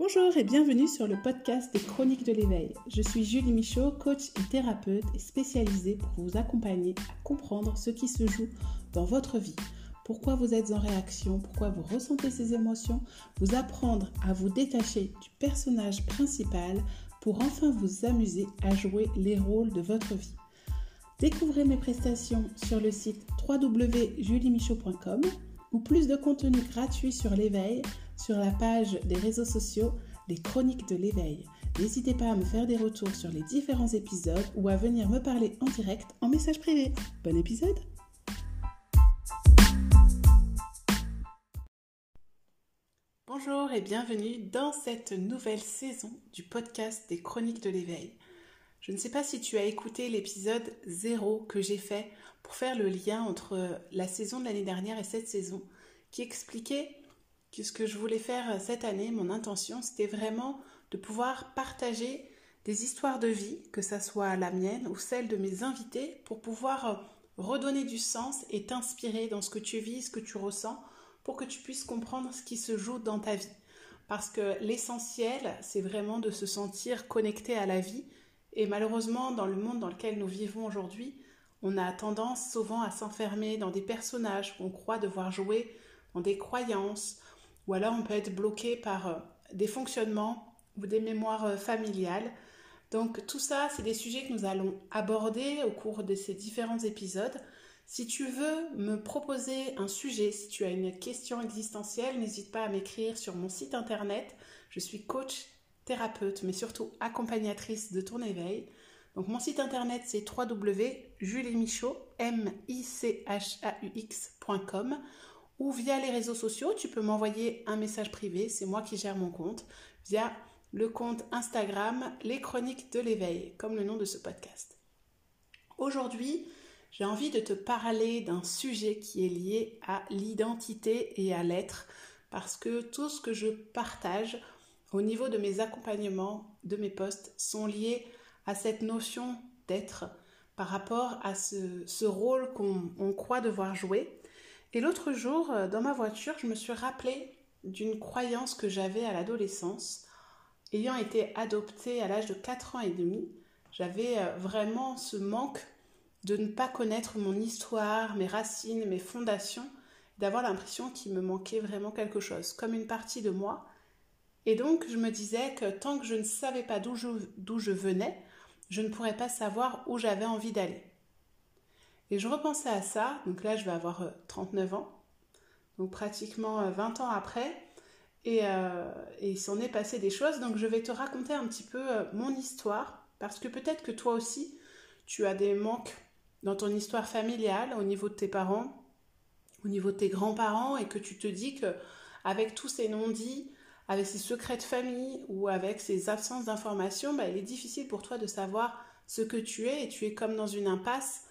Bonjour et bienvenue sur le podcast des Chroniques de l'éveil. Je suis Julie Michaud, coach et thérapeute et spécialisée pour vous accompagner à comprendre ce qui se joue dans votre vie. Pourquoi vous êtes en réaction, pourquoi vous ressentez ces émotions, vous apprendre à vous détacher du personnage principal pour enfin vous amuser à jouer les rôles de votre vie. Découvrez mes prestations sur le site www.juliemichaud.com ou plus de contenu gratuit sur l'éveil sur la page des réseaux sociaux Les Chroniques de l'éveil. N'hésitez pas à me faire des retours sur les différents épisodes ou à venir me parler en direct en message privé. Bon épisode! Bonjour et bienvenue dans cette nouvelle saison du podcast des Chroniques de l'éveil. Je ne sais pas si tu as écouté l'épisode 0 que j'ai fait pour faire le lien entre la saison de l'année dernière et cette saison, qui expliquait que ce que je voulais faire cette année, mon intention, c'était vraiment de pouvoir partager des histoires de vie, que ça soit la mienne ou celle de mes invités, pour pouvoir redonner du sens et t'inspirer dans ce que tu vis, ce que tu ressens, pour que tu puisses comprendre ce qui se joue dans ta vie. Parce que l'essentiel, c'est vraiment de se sentir connecté à la vie. Et malheureusement, dans le monde dans lequel nous vivons aujourd'hui, on a tendance souvent à s'enfermer dans des personnages qu'on croit devoir jouer, dans des croyances, ou alors on peut être bloqué par des fonctionnements ou des mémoires familiales. Donc tout ça, c'est des sujets que nous allons aborder au cours de ces différents épisodes. Si tu veux me proposer un sujet, si tu as une question existentielle, n'hésite pas à m'écrire sur mon site internet. Je suis coach, thérapeute, mais surtout accompagnatrice de ton éveil. Donc mon site internet, c'est www.juliemichaud.com ou via les réseaux sociaux, tu peux m'envoyer un message privé, c'est moi qui gère mon compte, via le compte Instagram Les Chroniques de l'éveil, comme le nom de ce podcast. Aujourd'hui, j'ai envie de te parler d'un sujet qui est lié à l'identité et à l'être, parce que tout ce que je partage au niveau de mes accompagnements, de mes posts, sont liés à cette notion d'être par rapport à ce rôle qu'on croit devoir jouer. Et l'autre jour, dans ma voiture, je me suis rappelée d'une croyance que j'avais à l'adolescence. Ayant été adoptée à l'âge de 4 ans et demi, j'avais vraiment ce manque de ne pas connaître mon histoire, mes racines, mes fondations, d'avoir l'impression qu'il me manquait vraiment quelque chose, comme une partie de moi. Et donc, je me disais que tant que je ne savais pas d'où je venais, je ne pourrais pas savoir où j'avais envie d'aller. Et je repensais à ça, donc là je vais avoir 39 ans, donc pratiquement 20 ans après, et il s'en est passé des choses, donc je vais te raconter un petit peu mon histoire, parce que peut-être que toi aussi, tu as des manques dans ton histoire familiale, au niveau de tes parents, au niveau de tes grands-parents, et que tu te dis qu'avec tous ces non-dits, avec ces secrets de famille, ou avec ces absences d'informations, il est difficile pour toi de savoir ce que tu es, et tu es comme dans une impasse.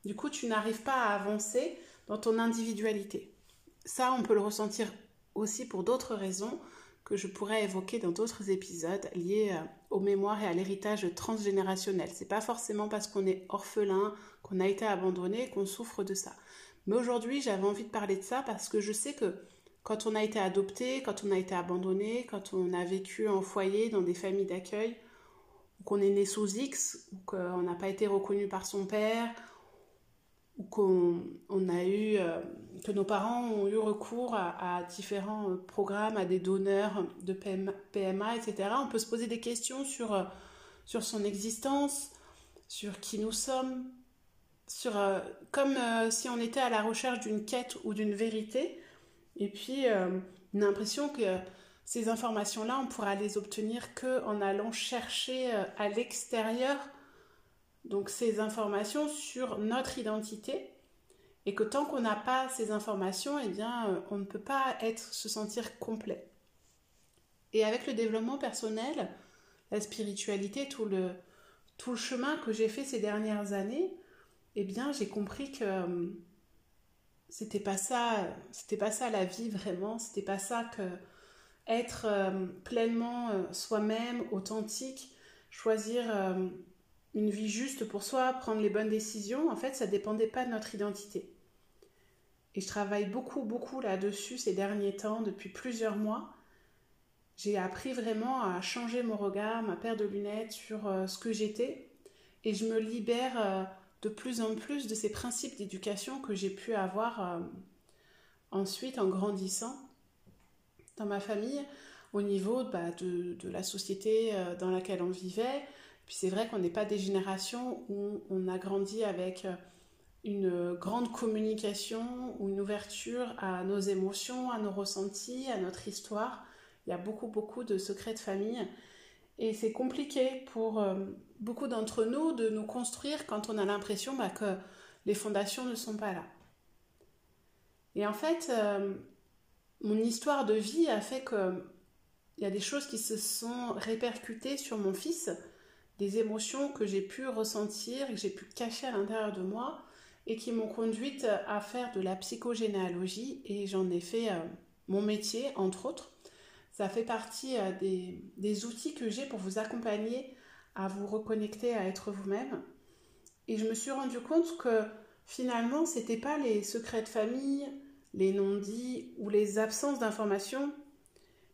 Du coup, tu n'arrives pas à avancer dans ton individualité. Ça, on peut le ressentir aussi pour d'autres raisons que je pourrais évoquer dans d'autres épisodes liés aux mémoires et à l'héritage transgénérationnel. C'est pas forcément parce qu'on est orphelin, qu'on a été abandonné, qu'on souffre de ça. Mais aujourd'hui, j'avais envie de parler de ça parce que je sais que quand on a été adopté, quand on a été abandonné, quand on a vécu en foyer, dans des familles d'accueil, ou qu'on est né sous X, ou qu'on n'a pas été reconnu par son père, ou que nos parents ont eu recours à différents programmes, à des donneurs de PMA, etc. On peut se poser des questions sur son existence, sur qui nous sommes, comme si on était à la recherche d'une quête ou d'une vérité. Et puis, on a l'impression que ces informations-là, on pourra les obtenir qu'en allant chercher à l'extérieur donc ces informations sur notre identité, et que tant qu'on n'a pas ces informations, eh bien, on ne peut pas se sentir complet. Et avec le développement personnel, la spiritualité, tout le chemin que j'ai fait ces dernières années, eh bien, j'ai compris que c'était pas ça la vie vraiment, c'était pas ça que être pleinement soi-même, authentique, choisir une vie juste pour soi, prendre les bonnes décisions, en fait, ça ne dépendait pas de notre identité. Et je travaille beaucoup là-dessus ces derniers temps, depuis plusieurs mois. j'ai appris vraiment à changer mon regard, ma paire de lunettes sur ce que j'étais. Et je me libère de plus en plus de ces principes d'éducation que j'ai pu avoir ensuite en grandissant dans ma famille, au niveau de la société dans laquelle on vivait. Puis c'est vrai qu'on n'est pas des générations où on a grandi avec une grande communication ou une ouverture à nos émotions, à nos ressentis, à notre histoire. Il y a beaucoup de secrets de famille. Et c'est compliqué pour beaucoup d'entre nous de nous construire quand on a l'impression que les fondations ne sont pas là. Et en fait, mon histoire de vie a fait qu'il y a des choses qui se sont répercutées sur mon fils, des émotions que j'ai pu ressentir, que j'ai pu cacher à l'intérieur de moi et qui m'ont conduite à faire de la psychogénéalogie et j'en ai fait mon métier, entre autres. Ça fait partie des outils que j'ai pour vous accompagner à vous reconnecter à être vous-même. Et je me suis rendu compte que finalement, ce n'était pas les secrets de famille, les non-dits ou les absences d'informations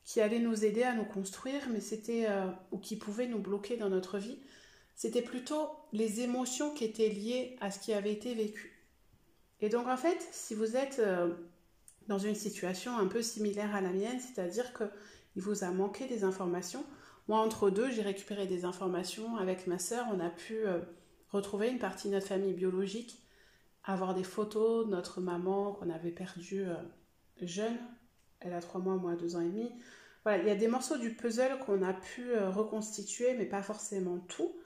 qui allaient nous aider à nous construire, mais c'était ou qui pouvaient nous bloquer dans notre vie. C'était plutôt les émotions qui étaient liées à ce qui avait été vécu. Et donc en fait, si vous êtes dans une situation un peu similaire à la mienne, c'est-à-dire qu'il vous a manqué des informations, moi entre deux, j'ai récupéré des informations avec ma sœur, on a pu retrouver une partie de notre famille biologique, avoir des photos de notre maman qu'on avait perdue jeune, elle a 3 mois, moi 2 ans et demi. Voilà, il y a des morceaux du puzzle qu'on a pu reconstituer, mais pas forcément tout.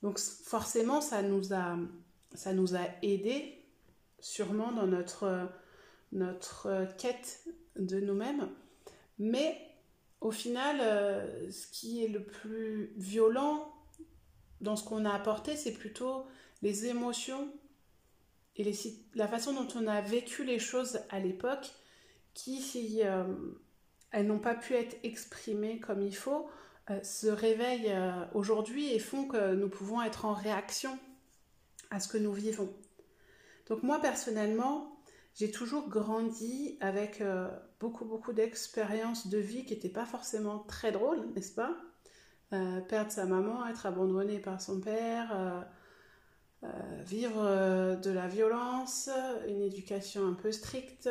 Donc forcément, ça nous a aidés sûrement dans notre quête de nous-mêmes. Mais au final, ce qui est le plus violent dans ce qu'on a apporté, c'est plutôt les émotions et la façon dont on a vécu les choses à l'époque qui, si elles n'ont pas pu être exprimées comme il faut, se réveillent aujourd'hui et font que nous pouvons être en réaction à ce que nous vivons. Donc moi personnellement, j'ai toujours grandi avec beaucoup d'expériences de vie qui n'étaient pas forcément très drôles, n'est-ce pas ? Perdre sa maman, être abandonné par son père, vivre de la violence, une éducation un peu stricte,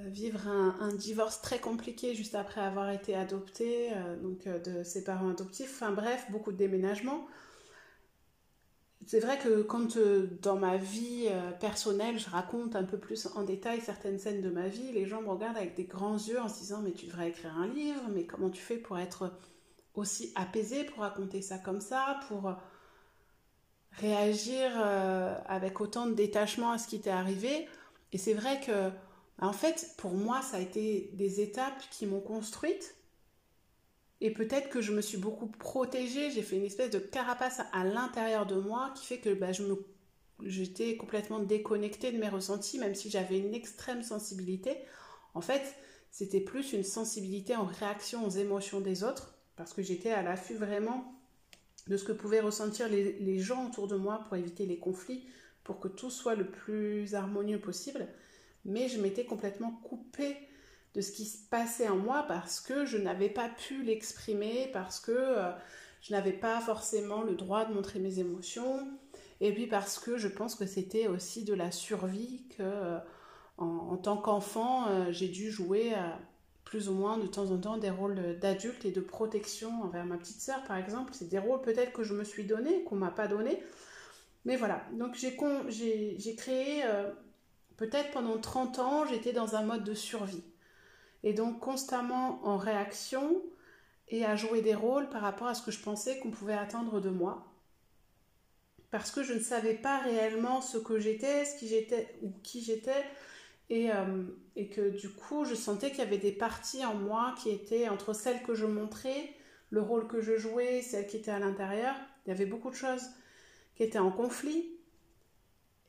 vivre un divorce très compliqué juste après avoir été adopté, de ses parents adoptifs, enfin bref, beaucoup de déménagements. C'est vrai que quand dans ma vie personnelle, je raconte un peu plus en détail certaines scènes de ma vie, les gens me regardent avec des grands yeux en se disant « mais tu devrais écrire un livre, mais comment tu fais pour être aussi apaisé, pour raconter ça comme ça, pour réagir avec autant de détachement à ce qui t'est arrivé ?» Et c'est vrai que, en fait, pour moi, ça a été des étapes qui m'ont construite. Et peut-être que je me suis beaucoup protégée, j'ai fait une espèce de carapace à l'intérieur de moi qui fait que j'étais complètement déconnectée de mes ressentis, même si j'avais une extrême sensibilité. En fait, c'était plus une sensibilité en réaction aux émotions des autres, parce que j'étais à l'affût vraiment de ce que pouvaient ressentir les gens autour de moi pour éviter les conflits, pour que tout soit le plus harmonieux possible. Mais je m'étais complètement coupée de ce qui se passait en moi parce que je n'avais pas pu l'exprimer, parce que je n'avais pas forcément le droit de montrer mes émotions, et puis parce que je pense que c'était aussi de la survie que en tant qu'enfant, j'ai dû jouer plus ou moins de temps en temps des rôles d'adulte et de protection envers ma petite sœur par exemple. C'est des rôles peut-être que je me suis donné, qu'on m'a pas donné, mais voilà. Donc j'ai créé, peut-être pendant 30 ans, j'étais dans un mode de survie. Et donc constamment en réaction et à jouer des rôles par rapport à ce que je pensais qu'on pouvait attendre de moi. Parce que je ne savais pas réellement ce que j'étais, ce qui j'étais ou qui j'étais. Et que du coup, je sentais qu'il y avait des parties en moi qui étaient entre celles que je montrais, le rôle que je jouais, celles qui étaient à l'intérieur. Il y avait beaucoup de choses qui étaient en conflit.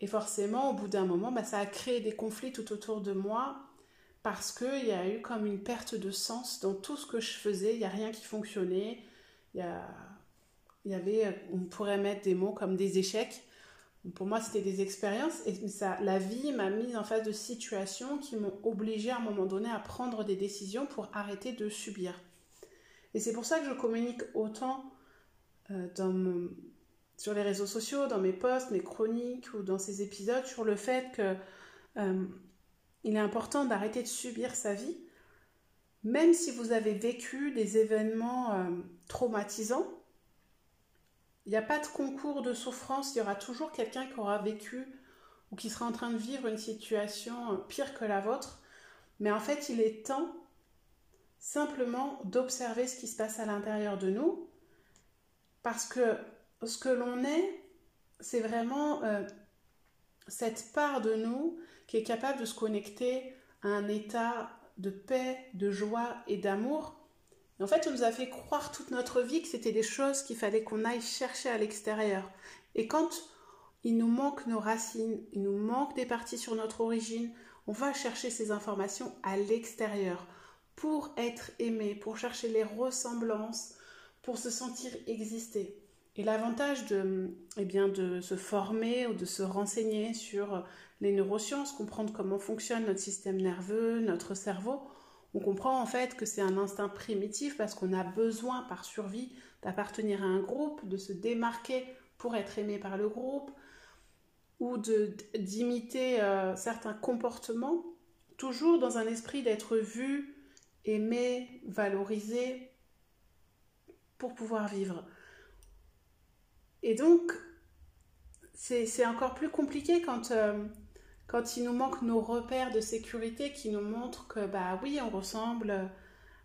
Et forcément, au bout d'un moment, ça a créé des conflits tout autour de moi. Parce qu'il y a eu comme une perte de sens dans tout ce que je faisais, il n'y a rien qui fonctionnait, il y avait, on pourrait mettre des mots comme des échecs, Pour moi, c'était des expériences et la vie m'a mise en face de situations qui m'ont obligée à un moment donné à prendre des décisions pour arrêter de subir. Et c'est pour ça que je communique autant sur les réseaux sociaux, dans mes posts, mes chroniques ou dans ces épisodes sur le fait que il est important d'arrêter de subir sa vie, même si vous avez vécu des événements traumatisants. Il n'y a pas de concours de souffrance, il y aura toujours quelqu'un qui aura vécu ou qui sera en train de vivre une situation pire que la vôtre. Mais en fait, il est temps simplement d'observer ce qui se passe à l'intérieur de nous, parce que ce que l'on est, c'est vraiment cette part de nous qui est capable de se connecter à un état de paix, de joie et d'amour. Et en fait, on nous a fait croire toute notre vie que c'était des choses qu'il fallait qu'on aille chercher à l'extérieur. Et quand il nous manque nos racines, il nous manque des parties sur notre origine, on va chercher ces informations à l'extérieur pour être aimé, pour chercher les ressemblances, pour se sentir exister. Et l'avantage de se former ou de se renseigner sur les neurosciences, comprendre comment fonctionne notre système nerveux, notre cerveau, on comprend en fait que c'est un instinct primitif parce qu'on a besoin par survie d'appartenir à un groupe, de se démarquer pour être aimé par le groupe ou d'imiter certains comportements, toujours dans un esprit d'être vu, aimé, valorisé pour pouvoir vivre. Et donc, c'est encore plus compliqué quand il nous manque nos repères de sécurité qui nous montrent que, bah oui, on ressemble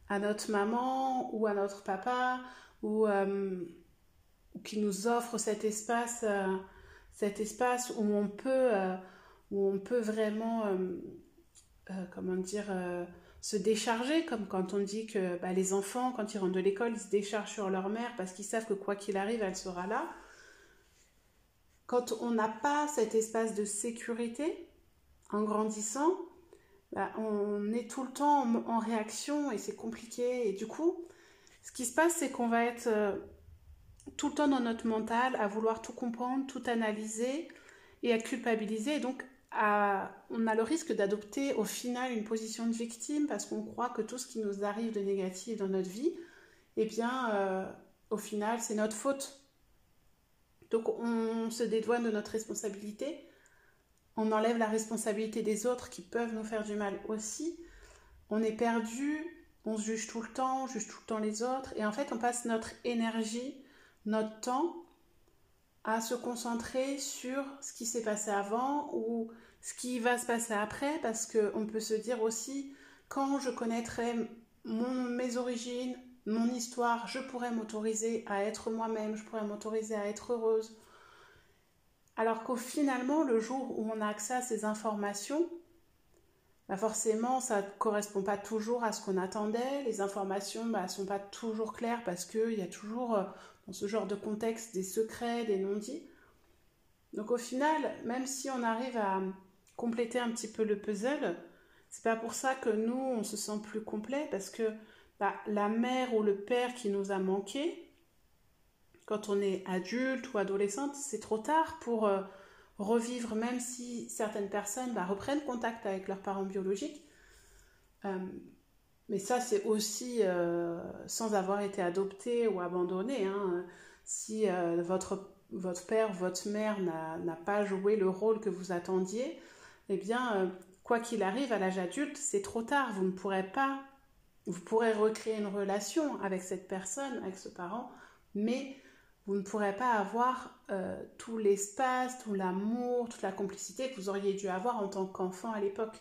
à notre maman ou à notre papa, ou qui nous offre cet espace où on peut vraiment, se décharger, comme quand on dit que les enfants, quand ils rentrent de l'école, ils se déchargent sur leur mère parce qu'ils savent que quoi qu'il arrive, elle sera là. Quand on n'a pas cet espace de sécurité, en grandissant, on est tout le temps en réaction et c'est compliqué. Et du coup, ce qui se passe, c'est qu'on va être tout le temps dans notre mental, à vouloir tout comprendre, tout analyser et à culpabiliser. Et donc, on a le risque d'adopter au final une position de victime parce qu'on croit que tout ce qui nous arrive de négatif dans notre vie, au final, c'est notre faute. Donc, on se dédouane de notre responsabilité. On enlève la responsabilité des autres qui peuvent nous faire du mal aussi. On est perdu, on se juge tout le temps, on juge tout le temps les autres. Et en fait, on passe notre énergie, notre temps à se concentrer sur ce qui s'est passé avant ou ce qui va se passer après. Parce qu'on peut se dire aussi, quand je connaîtrai mes origines, mon histoire, je pourrais m'autoriser à être moi-même, je pourrais m'autoriser à être heureuse. Alors qu'au finalement, le jour où on a accès à ces informations, forcément, ça ne correspond pas toujours à ce qu'on attendait. Les informations ne sont pas toujours claires parce qu'il y a toujours, dans ce genre de contexte, des secrets, des non-dits. Donc au final, même si on arrive à compléter un petit peu le puzzle, c'est pas pour ça que nous, on se sent plus complet parce que la mère ou le père qui nous a manqué, quand on est adulte ou adolescente, c'est trop tard pour revivre, même si certaines personnes reprennent contact avec leurs parents biologiques. Mais ça, c'est aussi sans avoir été adopté ou abandonné. Si votre père, votre mère n'a pas joué le rôle que vous attendiez, eh bien, quoi qu'il arrive à l'âge adulte, c'est trop tard. Vous ne pourrez pas, vous pourrez recréer une relation avec cette personne, avec ce parent, mais vous ne pourrez pas avoir tout l'espace, tout l'amour, toute la complicité que vous auriez dû avoir en tant qu'enfant à l'époque.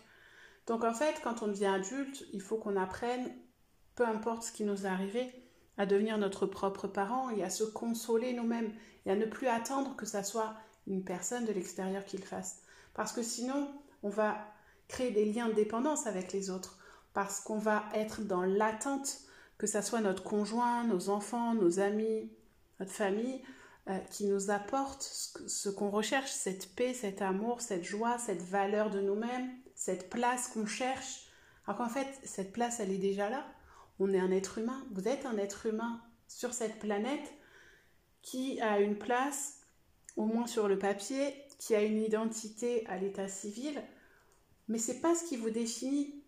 Donc en fait, quand on devient adulte, il faut qu'on apprenne, peu importe ce qui nous est arrivé, à devenir notre propre parent et à se consoler nous-mêmes et à ne plus attendre que ça soit une personne de l'extérieur qui le fasse. Parce que sinon, on va créer des liens de dépendance avec les autres, parce qu'on va être dans l'attente que ça soit notre conjoint, nos enfants, nos amis, notre famille, qui nous apporte ce qu'on recherche, cette paix, cet amour, cette joie, cette valeur de nous-mêmes, cette place qu'on cherche. Alors qu'en fait, cette place, elle est déjà là. On est un être humain. Vous êtes un être humain sur cette planète qui a une place, au moins sur le papier, qui a une identité à l'état civil, mais c'est pas ce qui vous définit.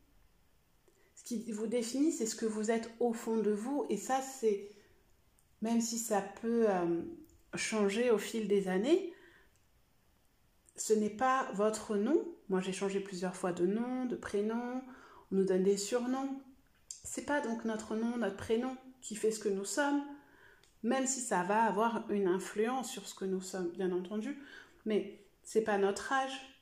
Ce qui vous définit, c'est ce que vous êtes au fond de vous, et ça, c'est, même si ça peut changer au fil des années, ce n'est pas votre nom. Moi, j'ai changé plusieurs fois de nom, de prénom, on nous donne des surnoms. C'est pas donc notre nom, notre prénom qui fait ce que nous sommes, même si ça va avoir une influence sur ce que nous sommes, bien entendu, mais c'est pas notre âge,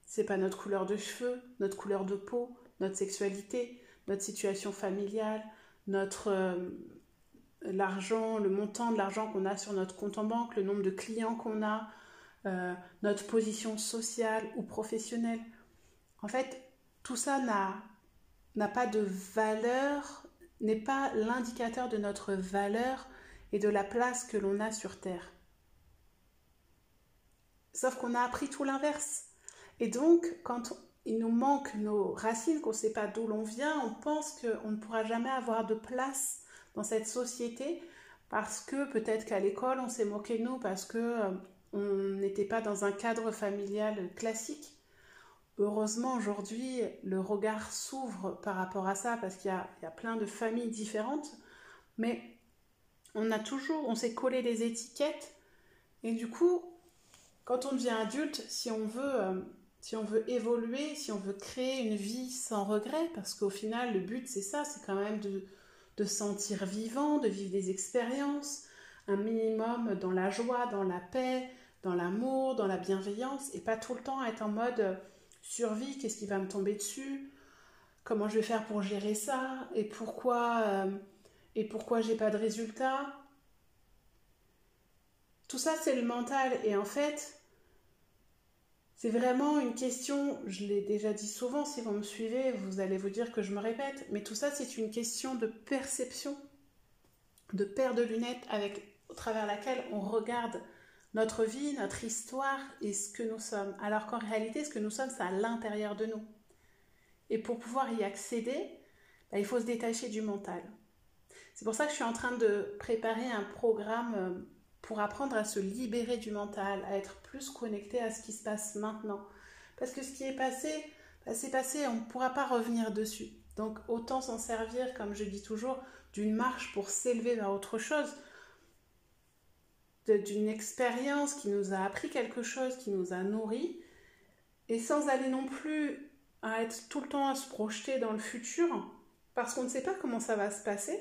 c'est pas notre couleur de cheveux, notre couleur de peau, notre sexualité, notre situation familiale, l'argent, le montant de l'argent qu'on a sur notre compte en banque, le nombre de clients qu'on a, notre position sociale ou professionnelle. En fait, tout ça n'a pas de valeur, n'est pas l'indicateur de notre valeur et de la place que l'on a sur Terre. Sauf qu'on a appris tout l'inverse. Et donc, quand il nous manque nos racines, qu'on ne sait pas d'où l'on vient, on pense qu'on ne pourra jamais avoir de place dans cette société parce que peut-être qu'à l'école, on s'est moqué de nous parce qu'on n'était pas dans un cadre familial classique. Heureusement, aujourd'hui, le regard s'ouvre par rapport à ça parce qu'il y a plein de familles différentes, mais on s'est collé des étiquettes et du coup, quand on devient adulte, si on veut évoluer, si on veut créer une vie sans regret, parce qu'au final, le but, c'est ça, c'est quand même de se sentir vivant, de vivre des expériences, un minimum dans la joie, dans la paix, dans l'amour, dans la bienveillance, et pas tout le temps être en mode survie, qu'est-ce qui va me tomber dessus, comment je vais faire pour gérer ça, et pourquoi j'ai pas de résultat. Tout ça, c'est le mental, et en fait, c'est vraiment une question, je l'ai déjà dit souvent, si vous me suivez, vous allez vous dire que je me répète, mais tout ça, c'est une question de perception, de paire de lunettes au travers laquelle on regarde notre vie, notre histoire et ce que nous sommes. Alors qu'en réalité, ce que nous sommes, c'est à l'intérieur de nous. Et pour pouvoir y accéder, il faut se détacher du mental. C'est pour ça que je suis en train de préparer un programme pour apprendre à se libérer du mental, à être plus connecté à ce qui se passe maintenant. Parce que ce qui est passé, c'est passé, on ne pourra pas revenir dessus. Donc autant s'en servir, comme je dis toujours, d'une marche pour s'élever vers autre chose, d'une expérience qui nous a appris quelque chose, qui nous a nourris, et sans aller non plus à être tout le temps à se projeter dans le futur, parce qu'on ne sait pas comment ça va se passer.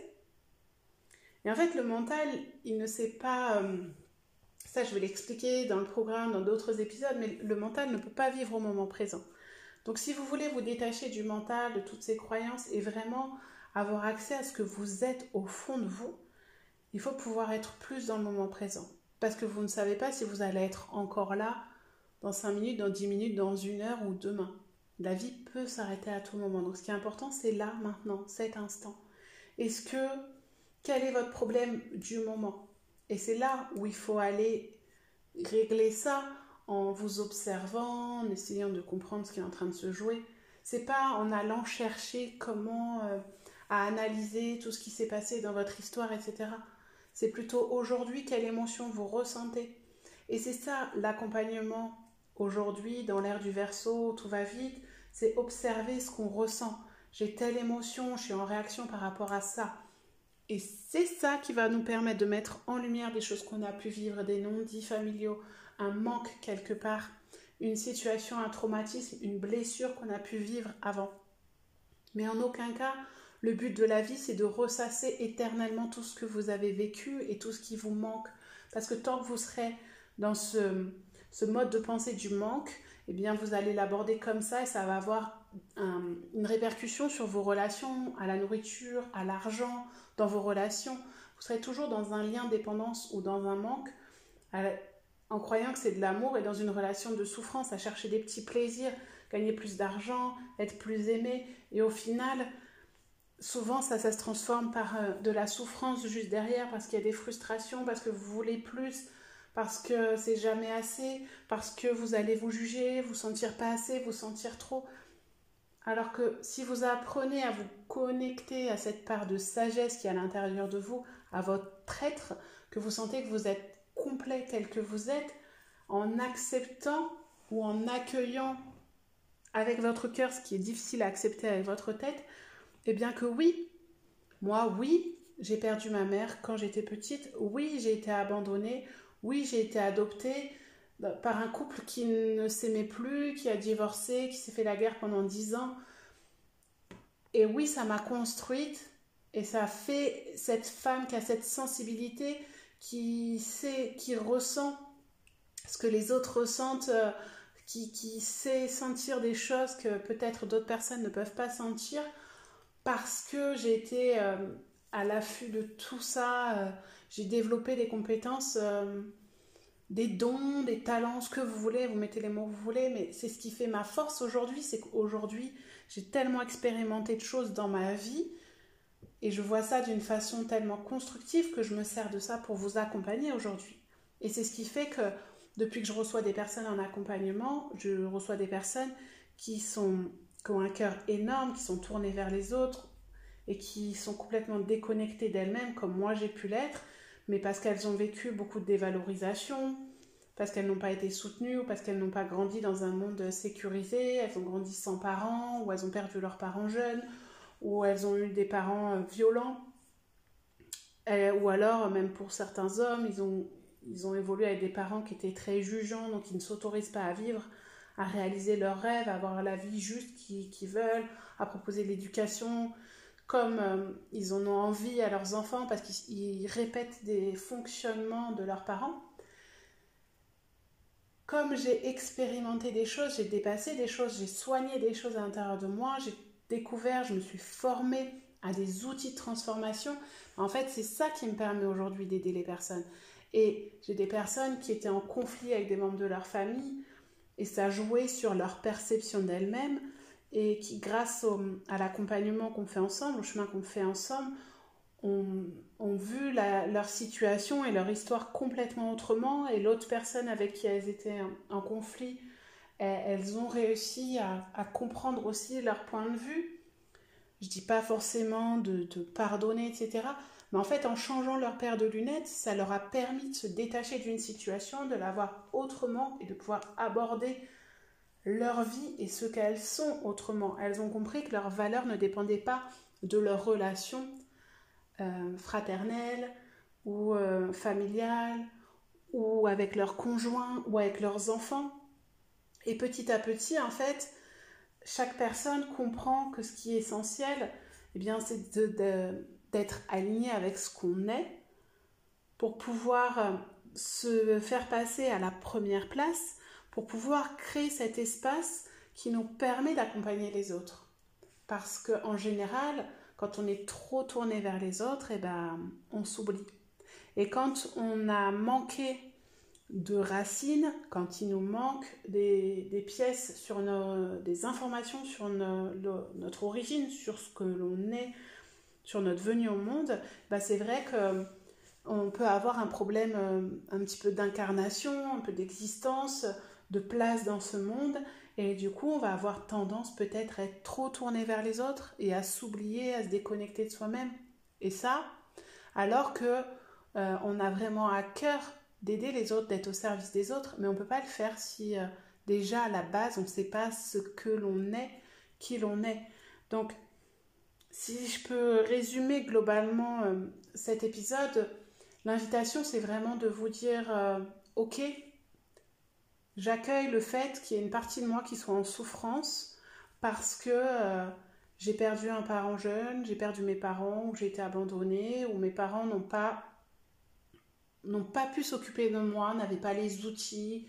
Et en fait, le mental, il ne sait pas... ça, je vais l'expliquer dans le programme, dans d'autres épisodes, mais le mental ne peut pas vivre au moment présent. Donc, si vous voulez vous détacher du mental, de toutes ces croyances, et vraiment avoir accès à ce que vous êtes au fond de vous, il faut pouvoir être plus dans le moment présent. Parce que vous ne savez pas si vous allez être encore là dans 5 minutes, dans 10 minutes, dans 1 heure ou demain. La vie peut s'arrêter à tout moment. Donc, ce qui est important, c'est là, maintenant, cet instant. Quel est votre problème du moment? Et c'est là où il faut aller régler ça en vous observant, en essayant de comprendre ce qui est en train de se jouer. C'est pas en allant chercher à analyser tout ce qui s'est passé dans votre histoire, etc. C'est plutôt aujourd'hui quelle émotion vous ressentez. Et c'est ça l'accompagnement aujourd'hui dans l'ère du Verseau, tout va vite, c'est observer ce qu'on ressent. J'ai telle émotion, je suis en réaction par rapport à ça. Et c'est ça qui va nous permettre de mettre en lumière des choses qu'on a pu vivre, des non-dits familiaux, un manque quelque part, une situation, un traumatisme, une blessure qu'on a pu vivre avant. Mais en aucun cas, le but de la vie, c'est de ressasser éternellement tout ce que vous avez vécu et tout ce qui vous manque. Parce que tant que vous serez dans ce mode de pensée du manque, eh bien vous allez l'aborder comme ça et ça va avoir une répercussion sur vos relations, à la nourriture, à l'argent, dans vos relations. Vous serez toujours dans un lien de dépendance ou dans un manque, en croyant que c'est de l'amour et dans une relation de souffrance, à chercher des petits plaisirs, gagner plus d'argent, être plus aimé. Et au final, souvent ça se transforme par de la souffrance juste derrière parce qu'il y a des frustrations, parce que vous voulez plus, parce que c'est jamais assez, parce que vous allez vous juger, vous sentir pas assez, vous sentir trop. Alors que si vous apprenez à vous connecter à cette part de sagesse qui est à l'intérieur de vous, à votre être, que vous sentez que vous êtes complet tel que vous êtes, en acceptant ou en accueillant avec votre cœur ce qui est difficile à accepter avec votre tête, eh bien que oui, moi, oui, j'ai perdu ma mère quand j'étais petite, oui, j'ai été abandonnée, oui, j'ai été adoptée par un couple qui ne s'aimait plus, qui a divorcé, qui s'est fait la guerre pendant 10 ans. Et oui, ça m'a construite et ça a fait cette femme qui a cette sensibilité, qui sait, qui ressent ce que les autres ressentent, qui sait sentir des choses que peut-être d'autres personnes ne peuvent pas sentir parce que j'ai été à l'affût de tout ça, j'ai développé des compétences, des dons, des talents, ce que vous voulez, vous mettez les mots que vous voulez, mais c'est ce qui fait ma force aujourd'hui, c'est qu'aujourd'hui, j'ai tellement expérimenté de choses dans ma vie et je vois ça d'une façon tellement constructive que je me sers de ça pour vous accompagner aujourd'hui. Et c'est ce qui fait que depuis que je reçois des personnes en accompagnement, je reçois des personnes qui ont un cœur énorme, qui sont tournées vers les autres et qui sont complètement déconnectées d'elles-mêmes comme moi j'ai pu l'être, mais parce qu'elles ont vécu beaucoup de dévalorisation, parce qu'elles n'ont pas été soutenues ou parce qu'elles n'ont pas grandi dans un monde sécurisé, elles ont grandi sans parents ou elles ont perdu leurs parents jeunes ou elles ont eu des parents violents, ou alors même pour certains hommes, ils ont évolué avec des parents qui étaient très jugeants, donc ils ne s'autorisent pas à vivre, à réaliser leurs rêves, à avoir la vie juste qu'ils veulent, à proposer l'éducation comme ils en ont envie à leurs enfants parce qu'ils répètent des fonctionnements de leurs parents. Comme j'ai expérimenté des choses, j'ai dépassé des choses, j'ai soigné des choses à l'intérieur de moi, j'ai découvert, je me suis formée à des outils de transformation. En fait, c'est ça qui me permet aujourd'hui d'aider les personnes. Et j'ai des personnes qui étaient en conflit avec des membres de leur famille et ça jouait sur leur perception d'elles-mêmes et qui, grâce à l'accompagnement qu'on fait ensemble, au chemin qu'on fait ensemble, ont vu leur situation et leur histoire complètement autrement et l'autre personne avec qui elles étaient en conflit, elles ont réussi à comprendre aussi leur point de vue. Je dis pas forcément de pardonner, etc. Mais en fait, en changeant leur paire de lunettes, ça leur a permis de se détacher d'une situation, de la voir autrement et de pouvoir aborder leur vie et ce qu'elles sont autrement. Elles ont compris que leur valeur ne dépendait pas de leur relation fraternelle ou familiale ou avec leur conjoint ou avec leurs enfants. Et petit à petit, en fait, chaque personne comprend que ce qui est essentiel, eh bien, c'est d'être aligné avec ce qu'on est pour pouvoir se faire passer à la première place, pour pouvoir créer cet espace qui nous permet d'accompagner les autres. Parce qu'en général, quand on est trop tourné vers les autres, eh ben, on s'oublie. Et quand on a manqué de racines, quand il nous manque des pièces, des informations sur notre origine, sur ce que l'on est, sur notre venue au monde, bah c'est vrai qu'on peut avoir un problème un petit peu d'incarnation, un peu d'existence, de place dans ce monde. Et du coup, on va avoir tendance peut-être à être trop tourné vers les autres et à s'oublier, à se déconnecter de soi-même. Et ça, alors que on a vraiment à cœur d'aider les autres, d'être au service des autres, mais on ne peut pas le faire si déjà à la base, on ne sait pas ce que l'on est, qui l'on est. Donc, si je peux résumer globalement cet épisode, l'invitation, c'est vraiment de vous dire ok, j'accueille le fait qu'il y ait une partie de moi qui soit en souffrance parce que j'ai perdu un parent jeune, j'ai perdu mes parents, ou j'ai été abandonnée, ou mes parents n'ont pas pu s'occuper de moi, n'avaient pas les outils,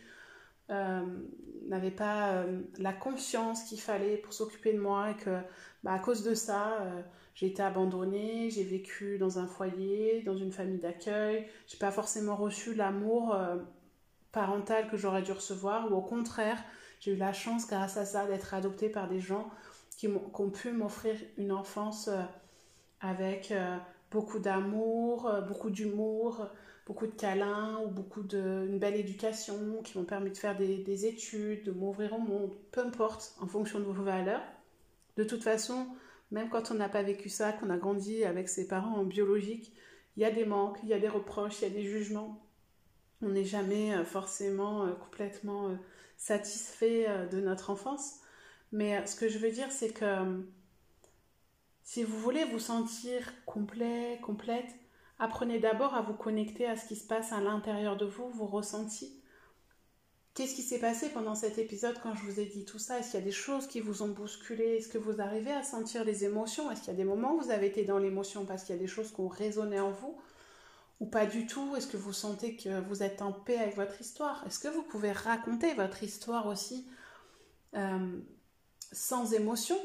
n'avaient pas la conscience qu'il fallait pour s'occuper de moi et que à cause de ça, j'ai été abandonnée, j'ai vécu dans un foyer, dans une famille d'accueil, j'ai pas forcément reçu l'amour parental que j'aurais dû recevoir, ou au contraire, j'ai eu la chance grâce à ça d'être adoptée par des gens qui ont pu m'offrir une enfance avec beaucoup d'amour, beaucoup d'humour, beaucoup de câlins ou une belle éducation qui m'ont permis de faire des études, de m'ouvrir au monde, peu importe, en fonction de vos valeurs. De toute façon, même quand on n'a pas vécu ça, qu'on a grandi avec ses parents biologiques, il y a des manques, il y a des reproches, il y a des jugements. On n'est jamais forcément complètement satisfait de notre enfance. Mais ce que je veux dire, c'est que si vous voulez vous sentir complet, complète, apprenez d'abord à vous connecter à ce qui se passe à l'intérieur de vous, vos ressentis. Qu'est-ce qui s'est passé pendant cet épisode quand je vous ai dit tout ça? Est-ce qu'il y a des choses qui vous ont bousculé? Est-ce que vous arrivez à sentir les émotions? Est-ce qu'il y a des moments où vous avez été dans l'émotion parce qu'il y a des choses qui ont résonné en vous? Ou pas du tout? Est-ce que vous sentez que vous êtes en paix avec votre histoire? Est-ce que vous pouvez raconter votre histoire aussi sans émotion,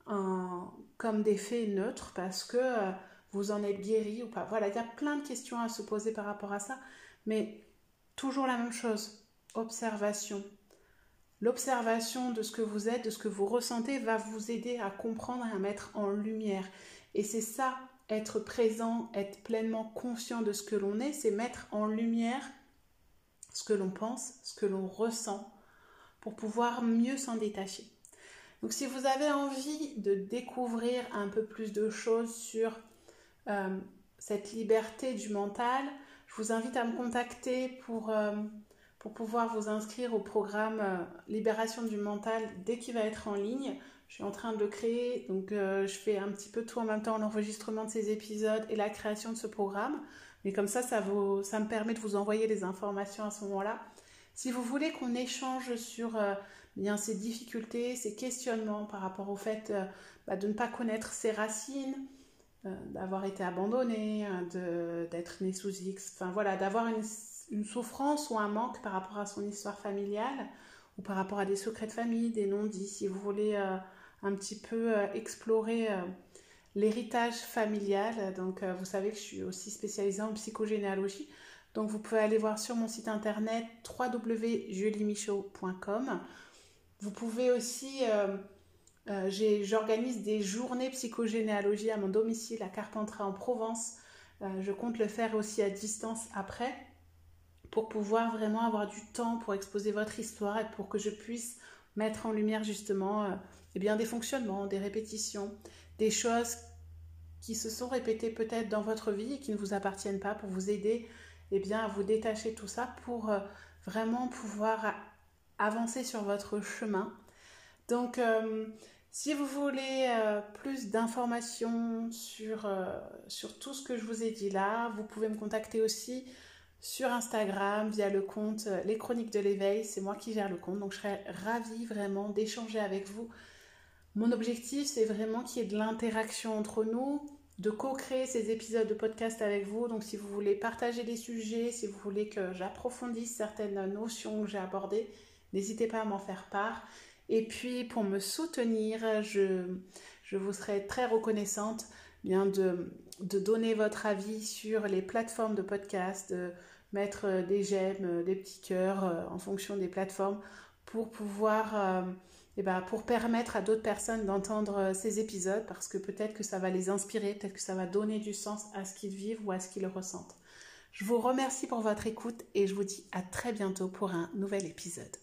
comme des faits neutres, parce que vous en êtes guéri ou pas? Voilà, il y a plein de questions à se poser par rapport à ça, mais toujours la même chose, observation. L'observation de ce que vous êtes, de ce que vous ressentez, va vous aider à comprendre et à mettre en lumière. Et c'est ça, être présent, être pleinement conscient de ce que l'on est, c'est mettre en lumière ce que l'on pense, ce que l'on ressent, pour pouvoir mieux s'en détacher. Donc si vous avez envie de découvrir un peu plus de choses sur cette liberté du mental, je vous invite à me contacter pour pouvoir vous inscrire au programme Libération du mental dès qu'il va être en ligne. Je suis en train de le créer, donc je fais un petit peu tout en même temps, l'enregistrement de ces épisodes et la création de ce programme. Mais comme ça me permet de vous envoyer les informations à ce moment-là. Si vous voulez qu'on échange sur bien ces difficultés, ces questionnements par rapport au fait de ne pas connaître ses racines, d'avoir été abandonné, d'être né sous X, enfin voilà, d'avoir une souffrance ou un manque par rapport à son histoire familiale ou par rapport à des secrets de famille, des non-dits, si vous voulez un petit peu explorer l'héritage familial. Donc vous savez que je suis aussi spécialisée en psychogénéalogie. Donc vous pouvez aller voir sur mon site internet www.juliemichaud.com. Vous pouvez aussi, j'organise des journées psychogénéalogie à mon domicile à Carpentras en Provence. Je compte le faire aussi à distance après, pour pouvoir vraiment avoir du temps pour exposer votre histoire et pour que je puisse mettre en lumière justement des fonctionnements, des répétitions, des choses qui se sont répétées peut-être dans votre vie et qui ne vous appartiennent pas, pour vous aider à vous détacher de tout ça, pour vraiment pouvoir avancer sur votre chemin. Donc si vous voulez plus d'informations sur tout ce que je vous ai dit là, vous pouvez me contacter aussi sur Instagram via le compte Les Chroniques de l'éveil. C'est moi qui gère le compte, donc je serais ravie vraiment d'échanger avec vous. Mon objectif, c'est vraiment qu'il y ait de l'interaction entre nous, de co-créer ces épisodes de podcast avec vous. Donc si vous voulez partager des sujets, si vous voulez que j'approfondisse certaines notions que j'ai abordées, n'hésitez pas à m'en faire part. Et puis pour me soutenir, je vous serai très reconnaissante de donner votre avis sur les plateformes de podcast, de mettre des j'aime, des petits cœurs en fonction des plateformes, pour pouvoir pour permettre à d'autres personnes d'entendre ces épisodes, parce que peut-être que ça va les inspirer, peut-être que ça va donner du sens à ce qu'ils vivent ou à ce qu'ils ressentent. Je vous remercie pour votre écoute et je vous dis à très bientôt pour un nouvel épisode.